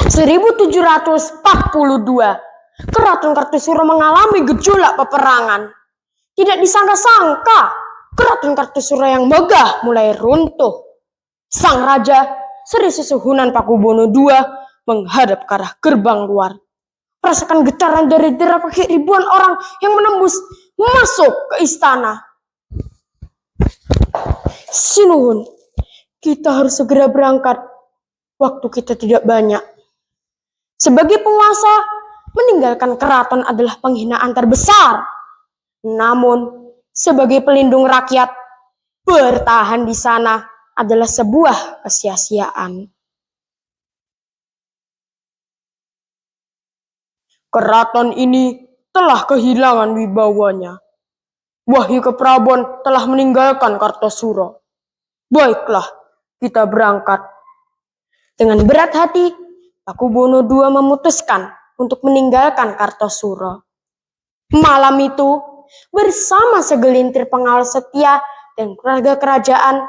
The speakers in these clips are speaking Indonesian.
1742, Keraton Kartosuro mengalami gejolak peperangan. Tidak disangka-sangka, Keraton Kartosuro yang megah mulai runtuh. Sang Raja Sri Susuhunan Pakubono II menghadap ke arah gerbang luar. Merasakan getaran dari derap kaki ribuan orang yang menembus masuk ke istana. Sinuhun, kita harus segera berangkat. Waktu kita tidak banyak. Sebagai penguasa, meninggalkan keraton adalah penghinaan terbesar. Namun, sebagai pelindung rakyat, bertahan di sana adalah sebuah kesia-siaan. Keraton ini telah kehilangan wibawanya. Wahyu Keprabon telah meninggalkan Kartosuro. Baiklah, kita berangkat. Dengan berat hati, Pakubono II memutuskan untuk meninggalkan Kartosuro. Malam itu, bersama segelintir pengawal setia dan keluarga kerajaan,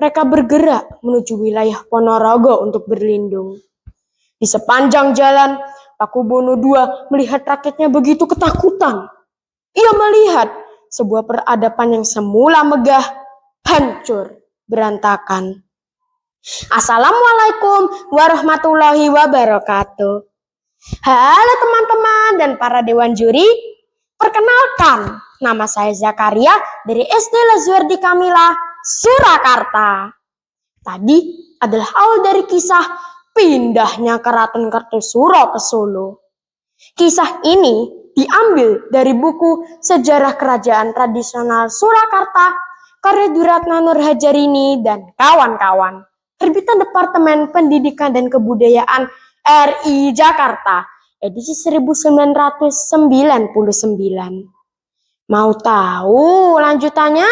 mereka bergerak menuju wilayah Ponorogo untuk berlindung. Di sepanjang jalan, Pakubono II melihat rakyatnya begitu ketakutan. Ia melihat sebuah peradaban yang semula megah, hancur, berantakan. Assalamualaikum warahmatullahi wabarakatuh. Halo teman-teman dan para dewan juri. Perkenalkan, nama saya Zakaria dari SD Lazuardi Kamila, Surakarta. Tadi adalah awal dari kisah pindahnya Keraton Kartosuro ke Solo. Kisah ini diambil dari buku Sejarah Kerajaan Tradisional Surakarta karya Duratna Nurhajarini dan kawan-kawan. Terbitan Departemen Pendidikan dan Kebudayaan RI Jakarta, edisi 1999. Mau tahu lanjutannya?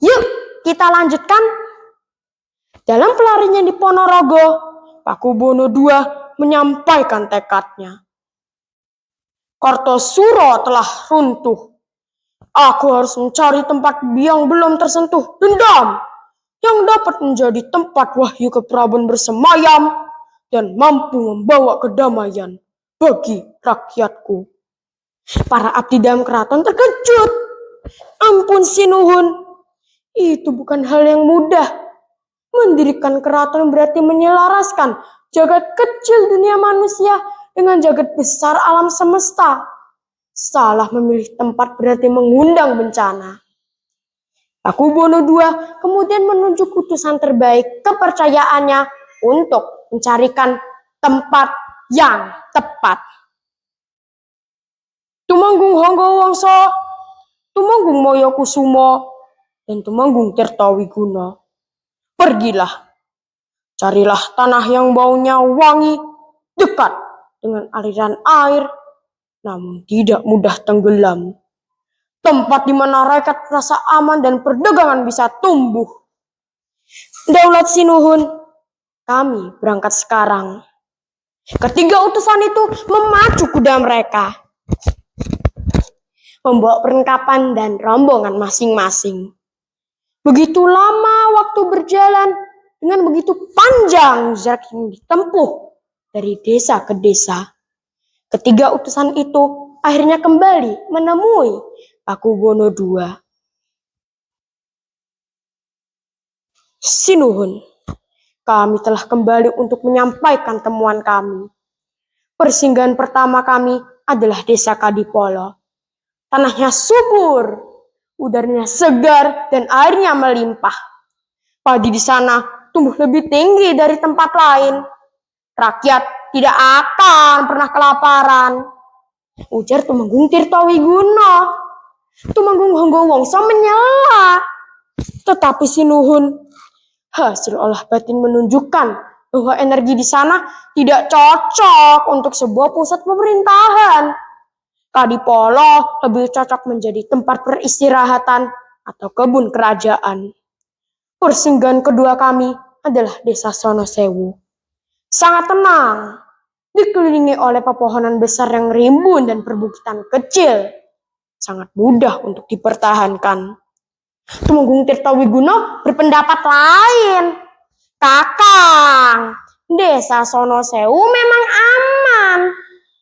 Yuk, kita lanjutkan. Dalam pelarinya di Ponorogo, Pakubono II menyampaikan tekadnya. Kartosuro telah runtuh. Aku harus mencari tempat yang belum tersentuh dendam yang dapat menjadi tempat Wahyu Keprabon bersemayam dan mampu membawa kedamaian bagi rakyatku. Para abdi dalam keraton terkejut. Ampun Sinuhun, itu bukan hal yang mudah. Mendirikan keraton berarti menyelaraskan jagat kecil dunia manusia dengan jagat besar alam semesta. Salah memilih tempat berarti mengundang bencana. Pakubono II kemudian menunjuk utusan terbaik kepercayaannya untuk mencarikan tempat yang tepat. Tumenggung Hanggawangsa, Tumenggung Moyokusumo, dan Tumenggung Tirtawiguna. Pergilah, carilah tanah yang baunya wangi, dekat dengan aliran air, namun tidak mudah tenggelam. Tempat di mana rakyat merasa aman dan perdagangan bisa tumbuh. Daulat Sinuhun, kami berangkat sekarang. Ketiga utusan itu memacu kuda mereka, membawa perlengkapan dan rombongan masing-masing. Begitu lama waktu berjalan dengan begitu panjang jarak yang ditempuh dari desa ke desa. Ketiga utusan itu akhirnya kembali menemui Pakubono II. Sinuhun, kami telah kembali untuk menyampaikan temuan kami. Persinggahan pertama kami adalah desa Kadipolo. Tanahnya subur, udaranya segar dan airnya melimpah. Padi di sana tumbuh lebih tinggi dari tempat lain. Rakyat tidak akan pernah kelaparan. Ujar Tumenggung Tirtawiguna. Tumenggung Hanggawangsa menyela. Tetapi Sinuhun, hasil olah batin menunjukkan bahwa energi di sana tidak cocok untuk sebuah pusat pemerintahan. Kadipolo lebih cocok menjadi tempat peristirahatan atau kebun kerajaan. Persinggahan kedua kami adalah desa Sonosewu. Sangat tenang, dikelilingi oleh pepohonan besar yang rimbun dan perbukitan kecil. Sangat mudah untuk dipertahankan. Tumenggung Tirtawiguna berpendapat lain. Kakang, Desa Sonosewu memang aman,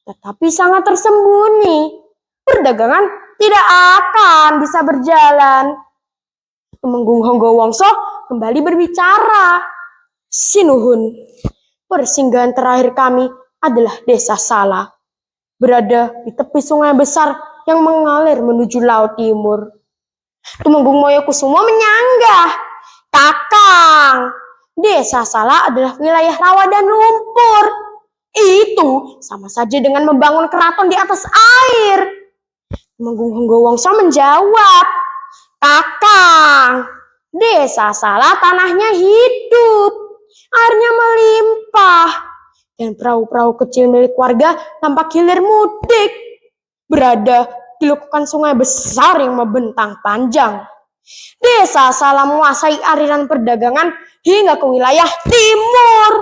tetapi sangat tersembunyi. Perdagangan tidak akan bisa berjalan. Tumenggung Honggowongso kembali berbicara. Sinuhun, persinggahan terakhir kami adalah Desa Sala, berada di tepi sungai besar yang mengalir menuju Laut Timur. Tumenggung Moyokusumo menyanggah, "Kakang, Desa Sala adalah wilayah rawa dan lumpur. Itu sama saja dengan membangun keraton di atas air." Tumenggung Honggowongso menjawab, "Kakang, Desa Sala tanahnya hidup, airnya melimpah, dan perahu-perahu kecil milik warga tampak hilir mudik, berada di lekukan sungai besar yang membentang panjang. Desa Sala menguasai aliran perdagangan hingga ke wilayah timur."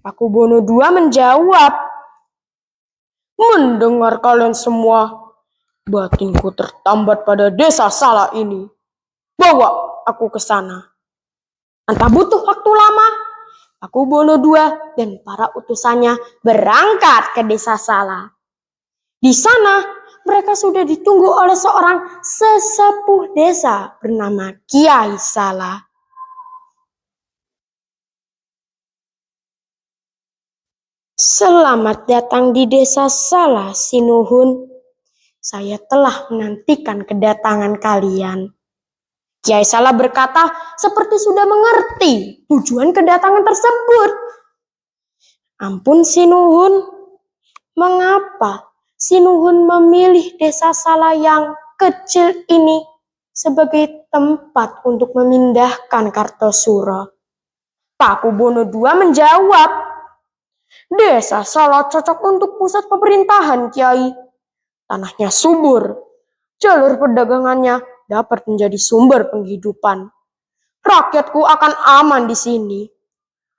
Pakubono II menjawab, "Mendengar kalian semua, batinku tertambat pada Desa Sala ini. Bawa aku ke sana." Tanpa butuh waktu lama, Pakubono II dan para utusannya berangkat ke Desa Sala. Di sana, mereka sudah ditunggu oleh seorang sesepuh desa bernama Kiai Sala. "Selamat datang di Desa Sala, Sinuhun. Saya telah menantikan kedatangan kalian." Kiai Sala berkata seperti sudah mengerti tujuan kedatangan tersebut. "Ampun Sinuhun, mengapa Sinuhun memilih Desa Sala yang kecil ini sebagai tempat untuk memindahkan Kartosuro?" Pakubono II menjawab, "Desa Sala cocok untuk pusat pemerintahan, Kiai. Tanahnya subur, jalur perdagangannya dapat menjadi sumber penghidupan. Rakyatku akan aman di sini.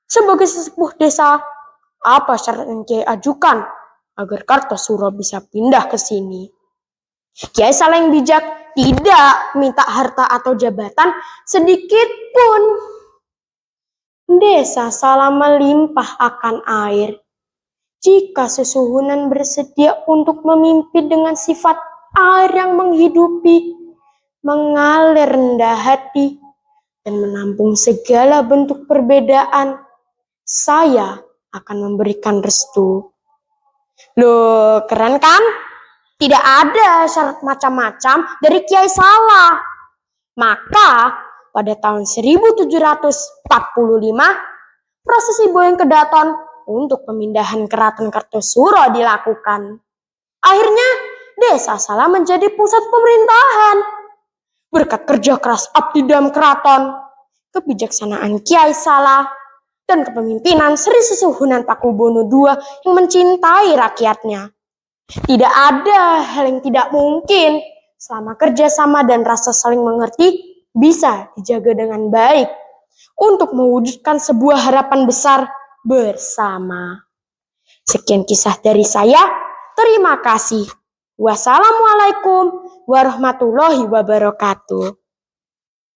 Sebagai sesepuh desa, apa syarat yang Kiai ajukan agar Kartosuro bisa pindah ke sini?" Kiai Sala yang bijak tidak minta harta atau jabatan sedikit pun. Desa Sala melimpah akan air. Jika Susuhunan bersedia untuk memimpin dengan sifat air yang menghidupi, mengalir rendah hati, dan menampung segala bentuk perbedaan, saya akan memberikan restu." Loh, keren kan? Tidak ada syarat macam-macam dari Kiai Sala. Maka pada tahun 1745, prosesi Boyong Kedaton untuk pemindahan Keraton Kartosuro dilakukan. Akhirnya Desa Sala menjadi pusat pemerintahan. Berkat kerja keras abdi dalam keraton, kebijaksanaan Kiai Sala, dan kepemimpinan Sri Susuhunan Pakubono II yang mencintai rakyatnya, tidak ada hal yang tidak mungkin selama kerjasama dan rasa saling mengerti bisa dijaga dengan baik untuk mewujudkan sebuah harapan besar bersama. Sekian kisah dari saya. Terima kasih. Wassalamualaikum warahmatullahi wabarakatuh.